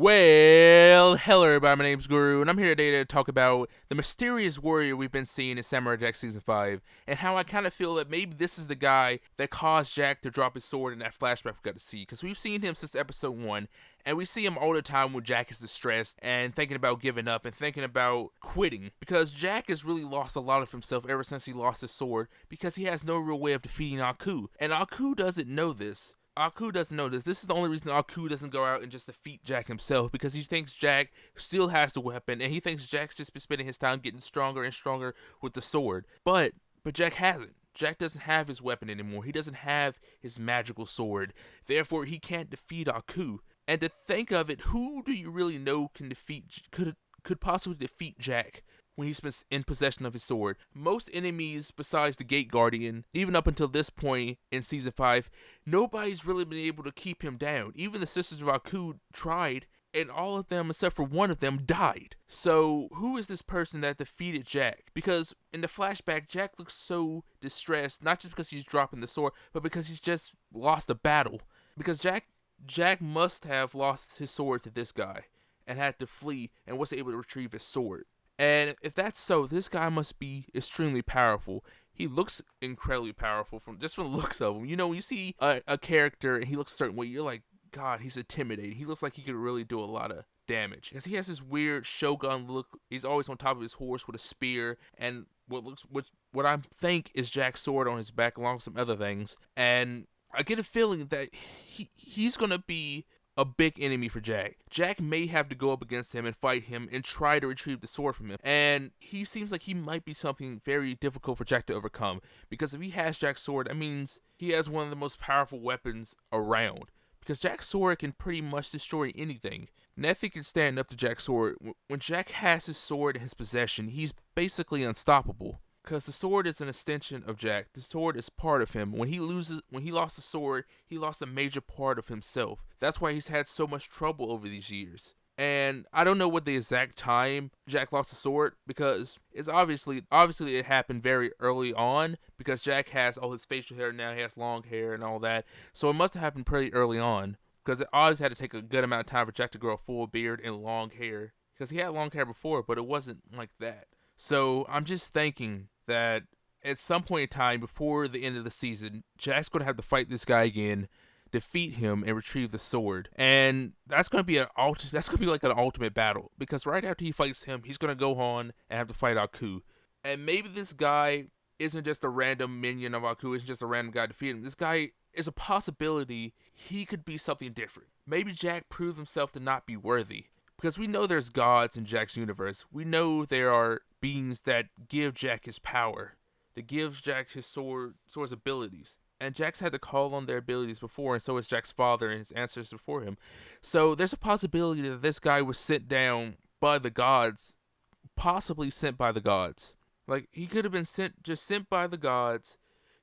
Well, hello everybody, my name's Guru, and I'm here today to talk about the mysterious warrior we've been seeing in Samurai Jack Season 5, and how I kind of feel that maybe this is the guy that caused Jack to drop his sword in that flashback we got to see, because we've seen him since episode 1, and we see him all the time when Jack is distressed, and thinking about giving up, and thinking about quitting, because Jack has really lost a lot of himself ever since he lost his sword, because he has no real way of defeating Aku, and Aku doesn't know this. Aku doesn't know this. This is the only reason Aku doesn't go out and just defeat Jack himself, because he thinks Jack still has the weapon, and he thinks Jack's just been spending his time getting stronger and stronger with the sword. But Jack hasn't. Jack doesn't have his weapon anymore. He doesn't have his magical sword. Therefore, he can't defeat Aku. And to think of it, who do you really know can could possibly defeat Jack when he's been in possession of his sword? Most enemies besides the Gate Guardian, even up until this point in Season 5, nobody's really been able to keep him down. Even the Sisters of Aku tried, and all of them, except for one of them, died. So, who is this person that defeated Jack? Because in the flashback, Jack looks so distressed, not just because he's dropping the sword, but because he's just lost a battle. Because Jack must have lost his sword to this guy, and had to flee, and was able to retrieve his sword. And if that's so, this guy must be extremely powerful. He looks incredibly powerful from the looks of him. You know, when you see a character and he looks a certain way, you're like, God, he's intimidating. He looks like he could really do a lot of damage. Because he has this weird shogun look. He's always on top of his horse with a spear, and what I think is Jack's sword on his back, along with some other things. And I get a feeling that he's gonna be a big enemy for Jack. Jack may have to go up against him and fight him and try to retrieve the sword from him. And he seems like he might be something very difficult for Jack to overcome. Because if he has Jack's sword, that means he has one of the most powerful weapons around. Because Jack's sword can pretty much destroy anything. Nothing can stand up to Jack's sword. When Jack has his sword in his possession, he's basically unstoppable. Because the sword is an extension of Jack. The sword is part of him. When he lost the sword, he lost a major part of himself. That's why he's had so much trouble over these years. And I don't know what the exact time Jack lost the sword, because it's obviously it happened very early on, because Jack has all his facial hair now, he has long hair and all that. So it must have happened pretty early on, because it always had to take a good amount of time for Jack to grow a full beard and long hair. Because he had long hair before, but it wasn't like that. So I'm just thinking that at some point in time before the end of the season, Jack's going to have to fight this guy again, defeat him, and retrieve the sword. And that's going to be like an ultimate battle, because right after he fights him, he's going to go on and have to fight Aku. And maybe this guy isn't just a random minion of Aku, isn't just a random guy defeating him. This guy is a possibility he could be something different. Maybe Jack proved himself to not be worthy. Because we know there's gods in Jack's universe. We know there are beings that give Jack his power, that gives Jack his sword's abilities. And Jack's had to call on their abilities before, and so has Jack's father and his ancestors before him. So there's a possibility that this guy was sent down by the gods, possibly sent by the gods. Like, he could have been sent by the gods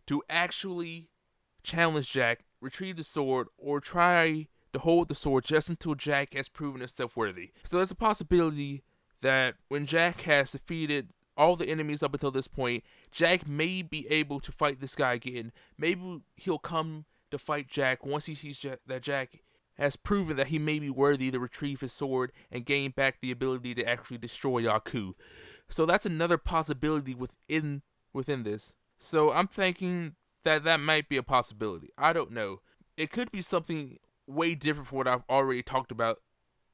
to actually challenge Jack, retrieve the sword, or try to hold the sword just until Jack has proven himself worthy. So there's a possibility that when Jack has defeated all the enemies up until this point, Jack may be able to fight this guy again. Maybe he'll come to fight Jack once he sees that Jack has proven that he may be worthy to retrieve his sword and gain back the ability to actually destroy Aku. So that's another possibility within this. So I'm thinking that might be a possibility. I don't know. It could be something way different from what I've already talked about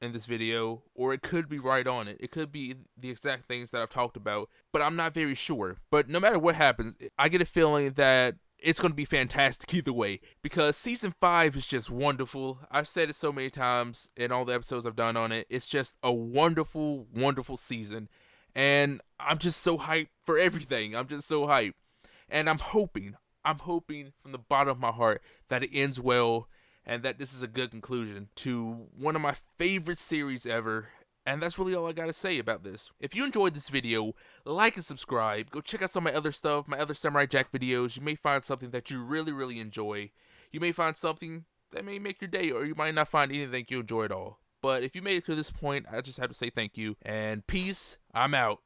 in this video, or it could be right on it. It could be the exact things that I've talked about, but I'm not very sure. But no matter what happens, I get a feeling that it's going to be fantastic either way, because Season 5 is just wonderful. I've said it so many times in all the episodes I've done on it. It's just a wonderful, wonderful season, and I'm just so hyped for everything. I'm just so hyped, and I'm hoping from the bottom of my heart that it ends well, and that this is a good conclusion to one of my favorite series ever. And that's really all I gotta say about this. If you enjoyed this video, like and subscribe. Go check out some of my other stuff, my other Samurai Jack videos. You may find something that you really, really enjoy. You may find something that may make your day, or you might not find anything you enjoy at all. But if you made it to this point, I just have to say thank you. And peace. I'm out.